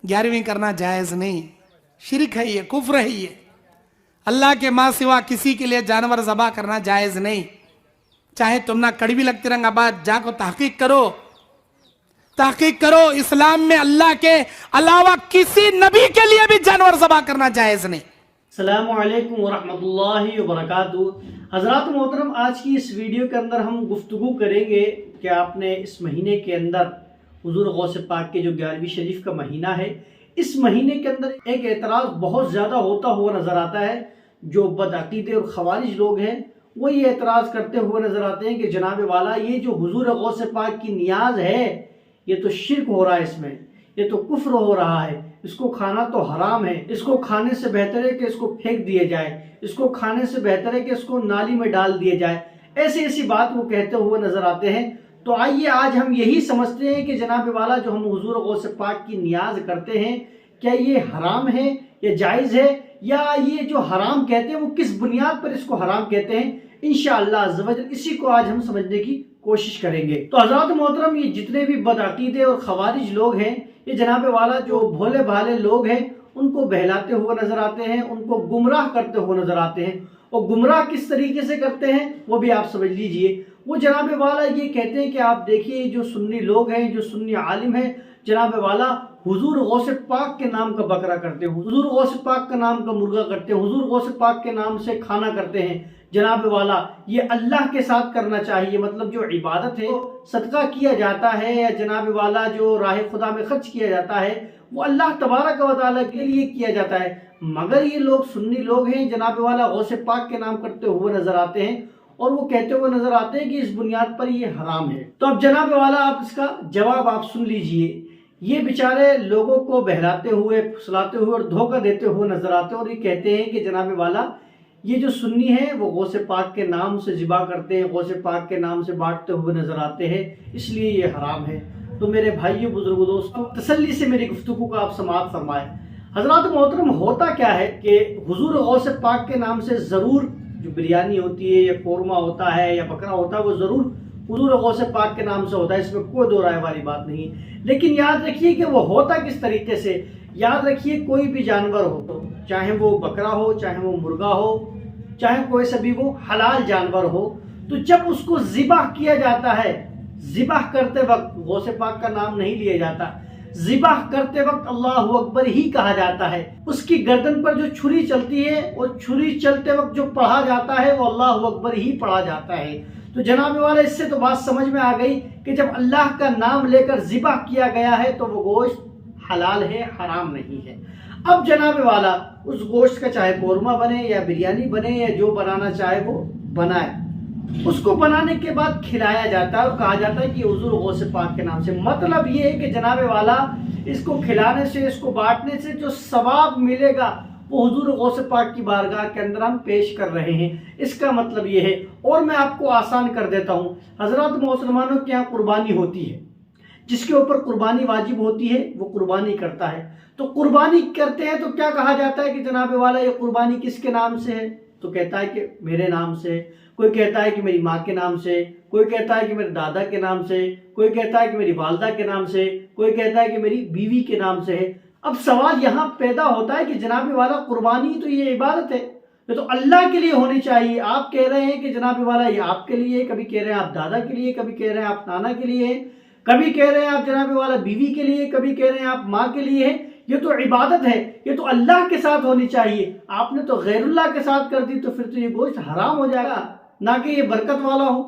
11वीं करना जायज़ नहीं, शिरक है ये, कुफ्र है ये। अल्लाह के माँ सिवा किसी के लिए जानवर ज़बा करना जायज़ नहीं। चाहे तुम ना कड़वी लगती रंग आबाद, जाको तहकीक करो, इस्लाम में अल्लाह के अलावा किसी नबी के लिए भी जानवर ज़बा करना जायज़ नहीं। अस्सलामु अलैकुम वरहमतुल्लाहि वबरकातुहू। हज़रात मोहतरम, आज की इस वीडियो के अंदर हम गुफ्तगू करेंगे कि आपने इस महीने के अंदर हुजूर गौसे पाक के जो 11वीं शरीफ का महीना है, इस महीने के अंदर एक एतराज़ बहुत ज़्यादा होता हुआ नज़र आता है। जो बदअक़ीदे और ख़वारिज लोग हैं वो ये एतराज़ करते हुए नज़र आते हैं कि जनाब वाला, ये जो हुजूर गौसे पाक की नियाज़ है ये तो शिरक हो रहा है, इसमें ये तो कुफ्र हो रहा है, इसको खाना तो हराम है, इसको खाने से बेहतर है कि इसको फेंक दिया जाए, इसको खाने से बेहतर है कि इसको नाली में डाल दिया जाए। ऐसी बात वो कहते हुए नजर आते हैं। तो आइए आज हम यही समझते हैं कि जनाब वाला, जो हम हुजूर गौसे पाक की नियाज करते हैं, क्या ये हराम है या जायज़ है, या ये जो हराम कहते हैं वो किस बुनियाद पर इसको हराम कहते हैं। इंशाअल्लाह अज़्ज़ व जल इसी को आज हम समझने की कोशिश करेंगे। तो हज़रात मोहतरम, ये जितने भी बदअक़ीदे और ख़वारिज लोग हैं, ये जनाब वाला जो भोले भाले लोग हैं, उनको बहलाते हुए नजर आते हैं, उनको गुमराह करते हुए नजर आते हैं। और गुमराह किस तरीके से करते हैं वो भी आप समझ लीजिए। वो जनाब वाला ये कहते हैं कि आप देखिए, जो सुन्नी लोग हैं, जो सुन्नी आलिम हैं, जनाब वाला हुजूर गौसे पाक के नाम का बकरा करते हैं, हुजूर गौसे पाक का नाम का मुर्गा करते हैं, हुजूर गौसे पाक के नाम से खाना करते हैं। जनाब वाला, ये अल्लाह के साथ करना चाहिए, मतलब जो इबादत है, सदका किया जाता है, या जनाब वाला जो राह खुदा में खर्च किया जाता है, वो अल्लाह तबारक व तआला के लिए किया जाता है। मगर ये लोग सुन्नी लोग हैं, जनाब वाला गौसे पाक के नाम करते हुए नजर आते हैं और वो कहते हुए नजर आते हैं कि इस बुनियाद पर ये हराम है। तो अब जनाब वाला, आप इसका जवाब आप सुन लीजिए। ये बेचारे लोगों को बहलाते हुए, फुसलाते हुए और धोखा देते हुए नजर आते हैं और ये कहते हैं कि जनाब वाला, ये जो सुन्नी है वो गौसे पाक के नाम से ज़िबा करते हैं, गौसे पाक के नाम से बांटते हुए नजर आते हैं, इसलिए ये हराम है। तो मेरे भाइयों, बुजुर्गों, दोस्तों, तसल्ली से मेरी गुफ्तगू का आप समाअत फरमाएं। हजरात मोहतरम, होता क्या है कि हुजूर गौसे पाक के नाम से ज़रूर जो बिरयानी होती है, या कौरमा होता है, या बकरा होता है, वो ज़रूर हुजूर गौसे पाक के नाम से होता है, इसमें कोई दो राय वाली बात नहीं। लेकिन याद रखिए कि वो होता किस तरीके से। याद रखिए, कोई भी जानवर हो, चाहे वो बकरा हो, चाहे वो मुर्गा हो, चाहे कोई सा भी वो हलाल जानवर हो, तो जब उसको ज़िबाह किया जाता है, ज़िबाह करते वक्त गौसे पाक का नाम नहीं लिया जाता, ज़िबाह करते वक्त अल्लाहु अकबर ही कहा जाता है। उसकी गर्दन पर जो छुरी चलती है, वो छुरी चलते वक्त जो पढ़ा जाता है वो अल्लाहु अकबर ही पढ़ा जाता है। तो जनाब वाले, इससे तो बात समझ में आ गई कि जब अल्लाह का नाम लेकर ज़िबाह किया गया है तो वो गोश्त हलाल है, हराम नहीं है। अब जनाब वाला, उस गोश्त का चाहे कौरमा बने या बिरयानी बने या जो बनाना चाहे वो बनाए, उसको बनाने के बाद खिलाया जाता है और कहा जाता है कि हुजूर गौसे पाक के नाम से। मतलब ये है कि जनाब वाला, इसको खिलाने से, इसको बांटने से जो सवाब मिलेगा वो हुजूर गौसे पाक की बारगाह के अंदर हम पेश कर रहे हैं। इसका मतलब ये है। और मैं आपको आसान कर देता हूँ। हजरत मुसलमानों के यहाँ कुर्बानी होती है, जिसके ऊपर कुर्बानी वाजिब होती है वो कुर्बानी करता है। तो कुर्बानी करते हैं तो क्या कहा जाता है कि जनाब वाला, ये कुर्बानी किसके नाम से है? तो कहता है कि मेरे नाम से, कोई कहता है कि मेरी माँ के नाम से, कोई कहता है कि मेरे दादा के नाम से, कोई कहता है कि मेरी वालदा के नाम से, कोई कहता है कि मेरी बीवी के नाम से है। अब सवाल यहाँ पैदा होता है कि जनाब वाला, कुर्बानी तो ये इबादत है, ये तो अल्लाह के लिए होनी चाहिए। आप कह रहे हैं कि जनाब वाला ये आपके लिए, कभी कह रहे हैं आप दादा के लिए, कभी कह रहे हैं आप नाना के लिए, कभी कह रहे हैं आप जनाब वाला बीवी के लिए, कभी कह रहे हैं आप माँ के लिए है। ये तो इबादत है, ये तो अल्लाह के साथ होनी चाहिए। आपने तो गैरुल्लाह के साथ कर दी, तो फिर तो ये गोश्त हराम हो जाएगा, ना कि ये बरकत वाला हो।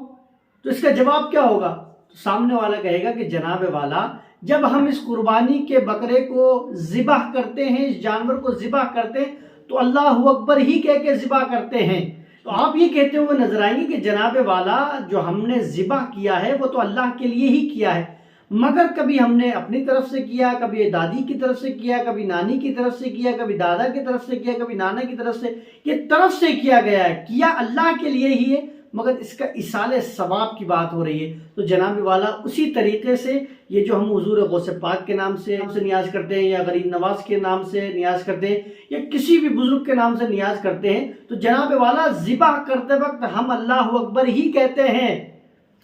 तो इसका जवाब क्या होगा? तो सामने वाला कहेगा कि जनाब वाला, जब हम इस कुर्बानी के बकरे को ज़िबाह करते हैं, इस जानवर को ज़िबाह करते हैं, तो अल्लाहु अकबर ही कह के ज़िबाह करते हैं। तो आप ये कहते हुए नजर आएंगे कि जनाब वाला, जो हमने ज़िबाह किया है वो तो अल्लाह के लिए ही किया है, मगर कभी हमने अपनी तरफ से किया, कभी दादी की तरफ से किया, कभी नानी की तरफ से किया, कभी दादा की तरफ से किया, कभी नाना की तरफ से, ये तरफ से किया गया है, किया अल्लाह के लिए ही है, मगर इसका इसाले सवाब की बात हो रही है। तो जनाब वाला, उसी तरीके से ये जो हम हुजूर गौसे पाक के नाम से नियाज करते हैं, या गरीब नवाज के नाम से नियाज करते हैं, या किसी भी बुजुर्ग के नाम से नियाज करते हैं, तो जनाब वाला, ज़िबाह करते वक्त हम अल्लाहु अकबर ही कहते हैं,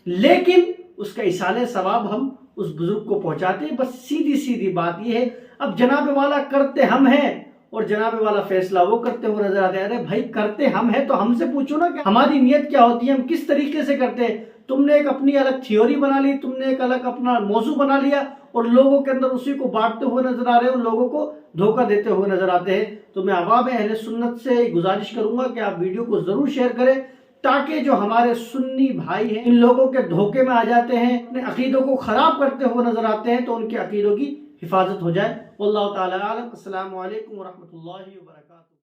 लेकिन उसका इसाले सवाब हम उस बुजुर्ग को पहुंचाते हैं। बस सीधी सीधी बात यह है। اب جناب والا کرتے ہم ہیں اور جناب والا فیصلہ وہ کرتے ہوئے نظر آتے ہیں. ارے بھائی کرتے ہم ہیں تو ہم سے پوچھو نا کہ ہماری نیت کیا ہوتی ہے, ہم کس طریقے سے کرتے ہیں. تم نے ایک اپنی الگ تھیوری بنا لی, تم نے ایک الگ اپنا موضوع بنا لیا اور لوگوں کے اندر اسی کو بانٹتے ہوئے نظر آ رہے ہیں اور لوگوں کو دھوکہ دیتے ہوئے نظر آتے ہیں. تو میں عوام اہل سنت سے گزارش کروں گا کہ آپ ویڈیو کو ضرور شیئر کریں تاکہ جو ہمارے سنی بھائی ہیں ان لوگوں کے دھوکے میں آ جاتے ہیں, اپنے عقیدوں کو خراب کرتے ہوئے نظر آتے ہیں, تو ان کے عقیدوں کی حفاظت ہو جائے. واللہ تعالی عالم. السلام علیکم ورحمۃ اللہ وبرکاتہ.